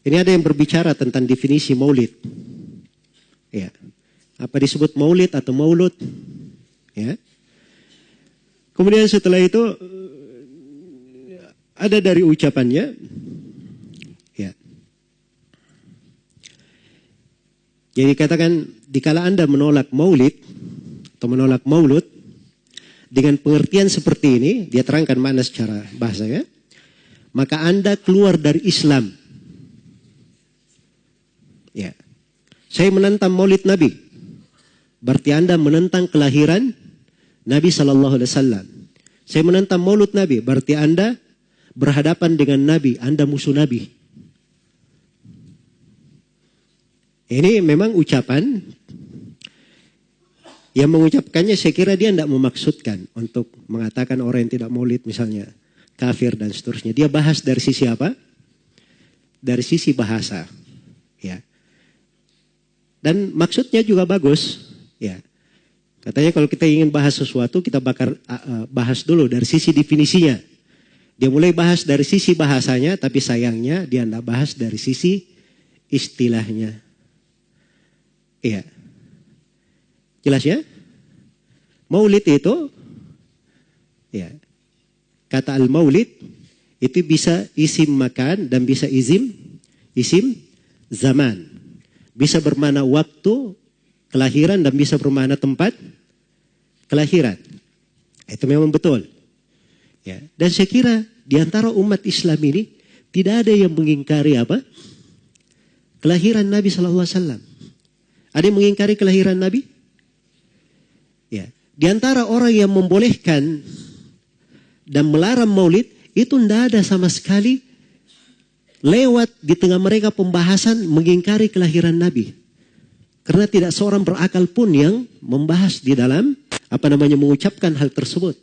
Ini ada yang berbicara tentang definisi maulid. Ya. Apa disebut maulid atau maulud? Ya. Kemudian setelah itu ada dari ucapannya. Ya. Jadi katakan dikala Anda menolak maulid atau menolak maulud dengan pengertian seperti ini, dia terangkan makna secara bahasa ya. Maka Anda keluar dari Islam. Ya. Saya menentang maulid Nabi. Berarti Anda menentang kelahiran Nabi Sallallahu Alaihi Wasallam. Saya menentang maulud Nabi. Berarti Anda berhadapan dengan Nabi. Anda musuh Nabi. Ini memang ucapan yang mengucapkannya, saya kira dia tidak memaksudkan untuk mengatakan orang yang tidak maulid misalnya kafir dan seterusnya. Dia bahas dari sisi apa? Dari sisi bahasa. Ya. Dan maksudnya juga bagus. Ya. Katanya kalau kita ingin bahas sesuatu, kita bahas dulu dari sisi definisinya. Dia mulai bahas dari sisi bahasanya, tapi sayangnya dia tidak bahas dari sisi istilahnya. Iya. Jelas ya? Maulid itu, ya, kata al-maulid itu bisa isim makan dan bisa isim zaman. Bisa bermakna waktu kelahiran dan bisa bermakna tempat kelahiran. Itu memang betul. Ya. Dan saya kira di antara umat Islam ini tidak ada yang mengingkari apa? Kelahiran Nabi Sallallahu Alaihi Wasallam. Ada yang mengingkari kelahiran Nabi? Ya. Di antara orang yang membolehkan dan melarang maulid, itu tidak ada sama sekali lewat di tengah mereka pembahasan mengingkari kelahiran Nabi. Karena tidak seorang berakal pun yang membahas di dalam, mengucapkan hal tersebut.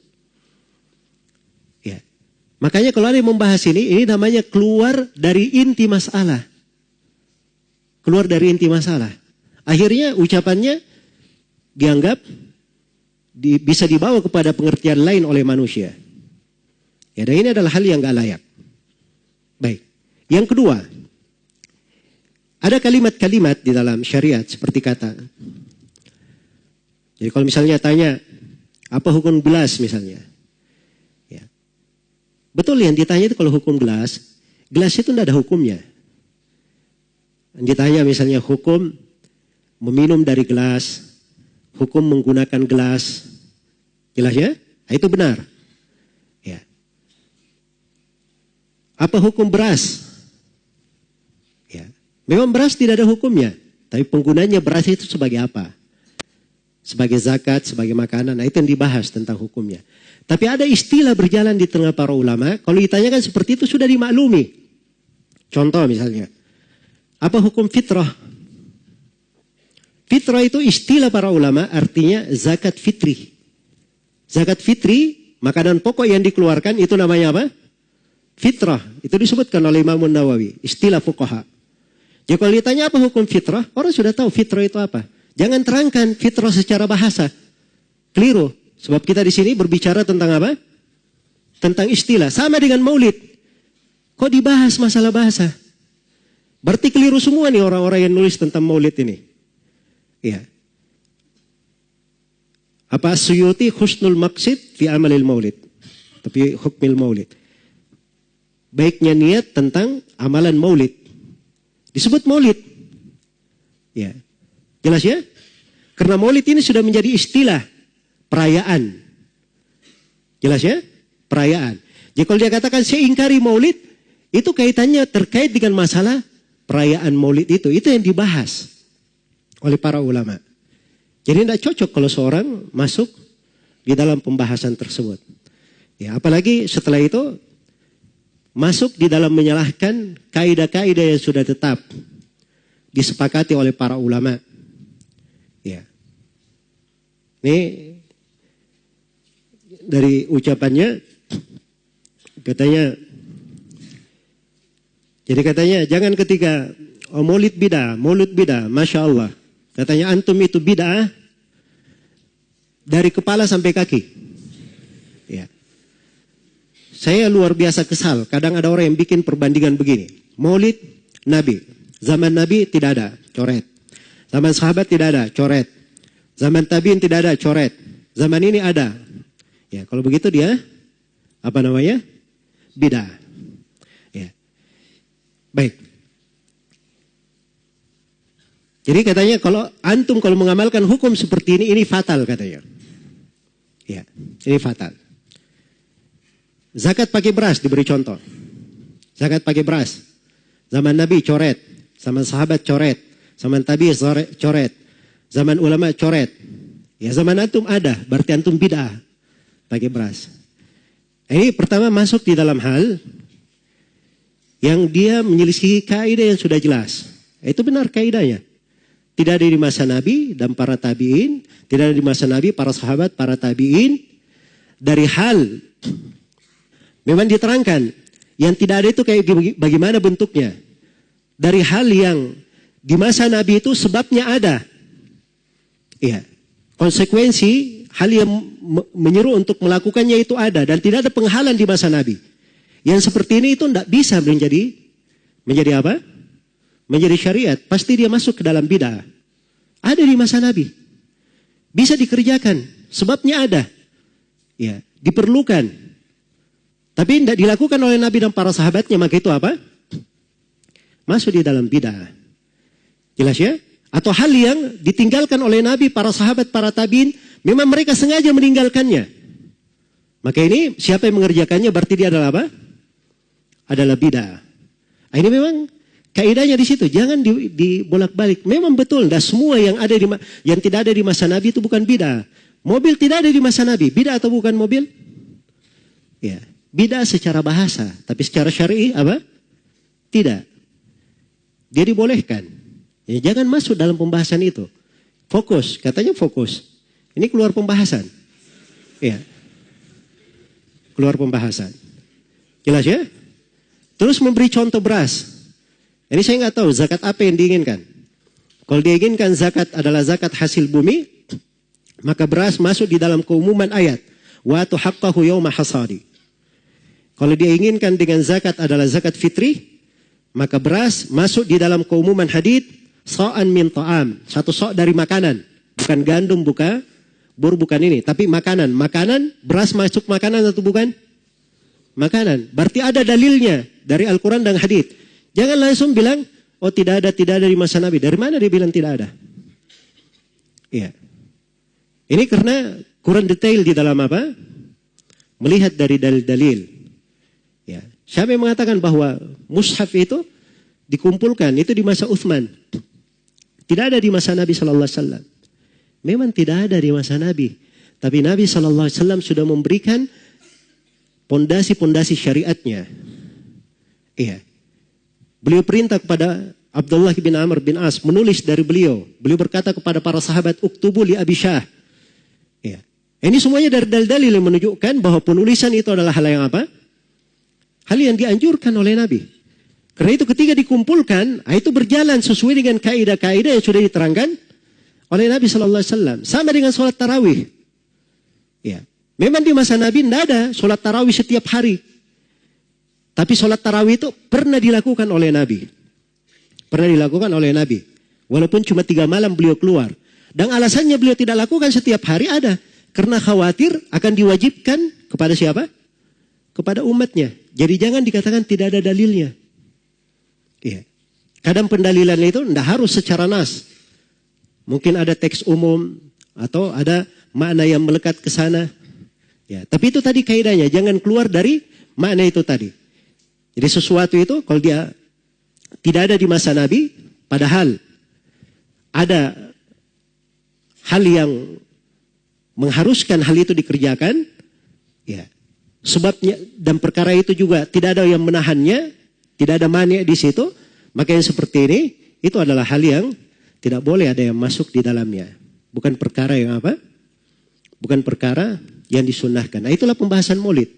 Ya. Makanya kalau ada yang membahas ini namanya keluar dari inti masalah. Keluar dari inti masalah. Akhirnya ucapannya dianggap bisa dibawa kepada pengertian lain oleh manusia. Ya, dan ini adalah hal yang gak layak. Baik. Yang kedua, ada kalimat-kalimat di dalam syariat seperti kata. Jadi kalau misalnya tanya, apa hukum gelas misalnya? Ya. Betul yang ditanya itu kalau hukum gelas itu tidak ada hukumnya. Yang ditanya misalnya hukum meminum dari gelas, hukum menggunakan gelas. Jelas ya? Nah, itu benar. Ya. Apa hukum beras? Ya. Memang beras tidak ada hukumnya. Tapi penggunanya beras itu sebagai apa? Sebagai zakat, sebagai makanan. Nah, itu yang dibahas tentang hukumnya. Tapi ada istilah berjalan di tengah para ulama. Kalau ditanyakan seperti itu sudah dimaklumi. Contoh misalnya. Apa hukum fitrah? Fitrah itu istilah para ulama artinya zakat fitri. Zakat fitri, makanan pokok yang dikeluarkan itu namanya apa? Fitrah. Itu disebutkan oleh Imam Nawawi. Istilah fuqaha. Jadi kalau ditanya apa hukum fitrah, orang sudah tahu fitrah itu apa. Jangan terangkan fitrah secara bahasa. Keliru. Sebab kita di sini berbicara tentang apa? Tentang istilah. Sama dengan maulid. Kok dibahas masalah bahasa? Berarti keliru semua nih orang-orang yang nulis tentang maulid ini. Ya. Apa Suyuti husnul maqsid fi amalil maulid. Tapi hukmil maulid. Baiknya niat tentang amalan maulid. Disebut maulid. Ya. Jelas ya? Karena maulid ini sudah menjadi istilah perayaan. Jelas ya? Perayaan. Jadi kalau dia katakan saya ingkari maulid, itu kaitannya terkait dengan masalah perayaan maulid itu. Itu yang dibahas oleh para ulama. Jadi tidak cocok kalau seorang masuk di dalam pembahasan tersebut. Ya, apalagi setelah itu masuk di dalam menyalahkan kaidah-kaidah yang sudah tetap disepakati oleh para ulama. Ya. Ini dari ucapannya katanya, jadi katanya jangan ketika maulid bidah, Masya Allah. Katanya antum itu bid'ah dari kepala sampai kaki. Ya. Saya luar biasa kesal. Kadang ada orang yang bikin perbandingan begini. Maulid Nabi. Zaman Nabi tidak ada, coret. Zaman sahabat tidak ada, coret. Zaman tabiin tidak ada, coret. Zaman ini ada. Ya, kalau begitu dia apa namanya? Bid'ah. Ya. Baik. Jadi katanya kalau antum kalau mengamalkan hukum seperti ini fatal katanya. Ya, ini fatal. Zakat pakai beras diberi contoh. Zakat pakai beras. Zaman Nabi coret, zaman sahabat coret, zaman tabi coret, zaman ulama coret. Ya zaman antum ada, berarti antum bid'ah pakai beras. Ini pertama masuk di dalam hal yang dia menyelisihi kaidah yang sudah jelas. Itu benar kaidahnya. Tidak ada di masa Nabi dan para tabi'in, tidak ada di masa Nabi, para sahabat, para tabi'in. Dari hal memang diterangkan yang tidak ada itu kayak bagaimana bentuknya. Dari hal yang di masa Nabi itu sebabnya ada. Iya. Konsekuensi hal yang menyeru untuk melakukannya itu ada dan tidak ada penghalang di masa Nabi. Yang seperti ini itu tidak bisa menjadi apa? Menjadi syariat. Pasti dia masuk ke dalam bid'ah. Ada di masa Nabi. Bisa dikerjakan. Sebabnya ada. Ya, diperlukan. Tapi tidak dilakukan oleh Nabi dan para sahabatnya, maka itu apa? Masuk di dalam bid'ah. Jelas ya? Atau hal yang ditinggalkan oleh Nabi, para sahabat, para tabiin, memang mereka sengaja meninggalkannya. Maka ini siapa yang mengerjakannya berarti dia adalah apa? Adalah bid'ah. Ini memang kaidahnya di situ. Jangan dibolak-balik. Memang betul, dah semua yang tidak ada di masa Nabi itu bukan bid'ah. Mobil tidak ada di masa Nabi. Bid'ah atau bukan mobil? Ya, bid'ah secara bahasa, tapi secara syar'i apa? Tidak. Dia dibolehkan. Ya, jangan masuk dalam pembahasan itu. Fokus, katanya fokus. Ini keluar pembahasan. Ya. Keluar pembahasan. Jelas ya? Terus memberi contoh beras. Ini saya nggak tahu zakat apa yang diinginkan. Kalau diinginkan zakat adalah zakat hasil bumi, maka beras masuk di dalam keumuman ayat. Wa atu haqqahu yawma hasadi. Kalau dia inginkan dengan zakat adalah zakat fitri, maka beras masuk di dalam keumuman hadits sa'an min ta'am. Satu sok dari makanan. Bukan gandum, bukan bur, bukan ini. Tapi makanan. Makanan, beras masuk makanan atau bukan? Makanan. Berarti ada dalilnya dari Al-Quran dan hadits. Jangan langsung bilang, oh tidak ada di masa Nabi. Dari mana dia bilang tidak ada? Iya. Ini karena kurang detail di dalam apa? Melihat dari dalil-dalil. Ya. Siapa yang mengatakan bahwa mushaf itu dikumpulkan itu di masa Utsman? Tidak ada di masa Nabi sallallahu alaihi wasallam. Memang tidak ada di masa Nabi, tapi Nabi sallallahu alaihi wasallam sudah memberikan pondasi-pondasi syariatnya. Iya. Beliau perintah kepada Abdullah bin Amr bin As menulis dari beliau. Beliau berkata kepada para sahabat, "Uktubu li Abi Syah." Iya. Ini semuanya dari dalil-dalil yang menunjukkan bahwa penulisan itu adalah hal yang apa? Hal yang dianjurkan oleh Nabi. Karena itu ketika dikumpulkan, itu berjalan sesuai dengan kaidah-kaidah yang sudah diterangkan oleh Nabi sallallahu alaihi wasallam. Sama dengan sholat tarawih. Ya. Memang di masa Nabi tidak ada sholat tarawih setiap hari. Tapi sholat tarawih itu pernah dilakukan oleh Nabi. Pernah dilakukan oleh Nabi. Walaupun cuma 3 malam beliau keluar. Dan alasannya beliau tidak lakukan setiap hari ada. Karena khawatir akan diwajibkan kepada siapa? Kepada umatnya. Jadi jangan dikatakan tidak ada dalilnya. Iya. Kadang pendalilan itu tidak harus secara nas. Mungkin ada teks umum atau ada makna yang melekat ke sana. Ya, tapi itu tadi kaidahnya, jangan keluar dari makna itu tadi. Jadi sesuatu itu kalau dia tidak ada di masa Nabi, padahal ada hal yang mengharuskan hal itu dikerjakan, ya. Sebabnya dan perkara itu juga tidak ada yang menahannya, tidak ada mani di situ, maka yang seperti ini itu adalah hal yang tidak boleh ada yang masuk di dalamnya. Bukan perkara yang apa? Bukan perkara yang disunnahkan. Nah, itulah pembahasan Maulid.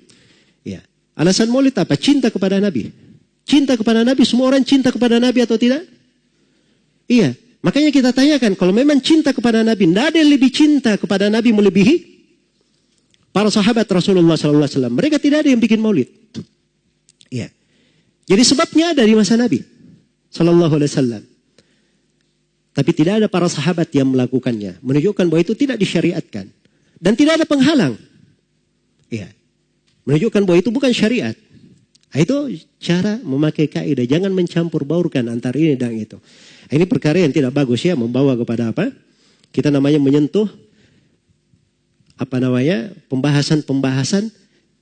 Ya. Alasan Maulid apa? Cinta kepada Nabi. Cinta kepada Nabi, semua orang cinta kepada Nabi atau tidak? Iya. Makanya kita tanyakan, kalau memang cinta kepada Nabi, tidak ada yang lebih cinta kepada Nabi melebihi para sahabat Rasulullah SAW. Mereka tidak ada yang bikin Maulid. Iya. Jadi sebabnya ada di masa Nabi. Sallallahu Alaihi Wasallam. Tapi tidak ada para sahabat yang melakukannya. Menunjukkan bahwa itu tidak disyariatkan. Dan tidak ada penghalang. Ya. Menunjukkan bahwa itu bukan syariat. Itu cara memakai kaidah. Jangan mencampur baurkan antara ini dan itu. Ini perkara yang tidak bagus ya. Membawa kepada apa? Kita namanya menyentuh pembahasan-pembahasan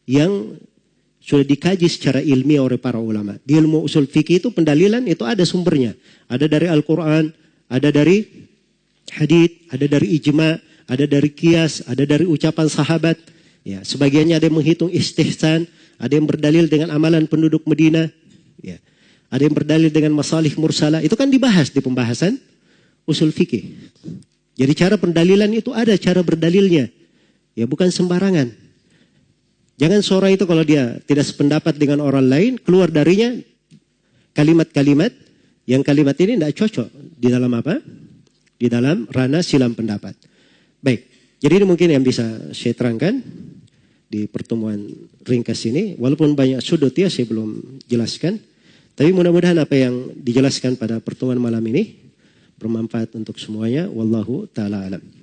yang sudah dikaji secara ilmiah oleh para ulama. Di ilmu usul fikih itu pendalilan itu ada sumbernya. Ada dari Al-Quran, ada dari hadits, ada dari ijma, ada dari qiyas, ada dari ucapan sahabat. Ya, sebagiannya ada yang menghitung istihsan, ada yang berdalil dengan amalan penduduk Madinah. Ya, ada yang berdalil dengan masalih mursalah. Itu kan dibahas di pembahasan usul fikih. Jadi cara pendalilan itu ada cara berdalilnya. Ya, bukan sembarangan. Jangan seorang itu kalau dia tidak sependapat dengan orang lain, keluar darinya kalimat-kalimat yang kalimat ini tidak cocok di dalam apa? Di dalam ranah silam pendapat. Baik, jadi ini mungkin yang bisa saya terangkan di pertemuan ringkas ini. Walaupun banyak sudut ya saya belum jelaskan. Tapi mudah-mudahan apa yang dijelaskan pada pertemuan malam ini bermanfaat untuk semuanya. Wallahu ta'ala alam.